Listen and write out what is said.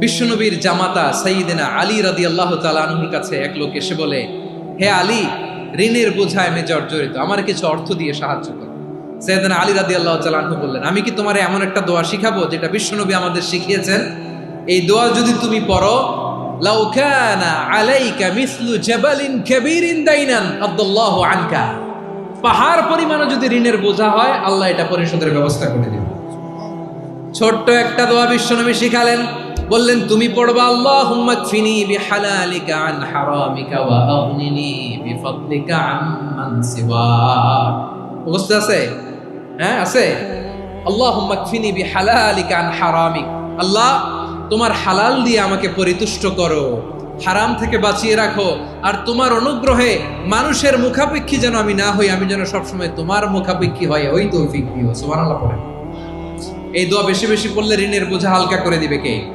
বিশ্বনবীর জামাতা সাইয়্যিদিনা আলী রাদিয়াল্লাহু তাআলা আনহুর কাছে এক লোক এসে বলে, হে আলী, ঋণের বোঝায় আমি জর্জরিত, আমার কিছু অর্থ দিয়ে সাহায্য করো। সাইয়্যিদিনা আলী রাদিয়াল্লাহু তাআলা আনহু বললেন, আমি কি তোমার এমন একটা দোয়া শিখাবো যেটা বিশ্বনবী আমাদের শিখিয়েছেন? এই দোয়া যদি তুমি পড়ো, লাউ কানা আলাইকা মিসলু জাবালিন কাবীরিন দাইনান আদাল্লাহু আনকা, পাহাড় পরিমাণও যদি ঋণের বোঝা হয়, আল্লাহ এটা পরিশোধের ব্যবস্থা করে দিবেন। ছোট্ট একটা দোয়া বিশ্বনবী শিখালেন, বললেন তুমি পড়বা, আল্লাহুম্মা কফিনি বিহালালিকা আন হারামিকা ওয়া আগনিনি বিফদলিকা আম্মান সিওয়াক। মুখস্থ আছে? হ্যাঁ আছে। আল্লাহুম্মা কফিনি বিহালালিকা আন হারামিক, আল্লাহ তোমার হালাল দিয়ে আমাকে পরিতুষ্ট করো, হারাম থেকে বাঁচিয়ে রাখো, আর তোমার অনুগ্রহে মানুষের মুখাপেক্ষী যেন আমি না হই, আমি যেন সবসময় তোমার মুখাপেক্ষী হই, ওই তৌফিক দিও। সুবহানাল্লাহ পড়েন। এই দোয়া বেশি বেশি পড়লে ঋণের বোঝা হালকা করে দিবে কে?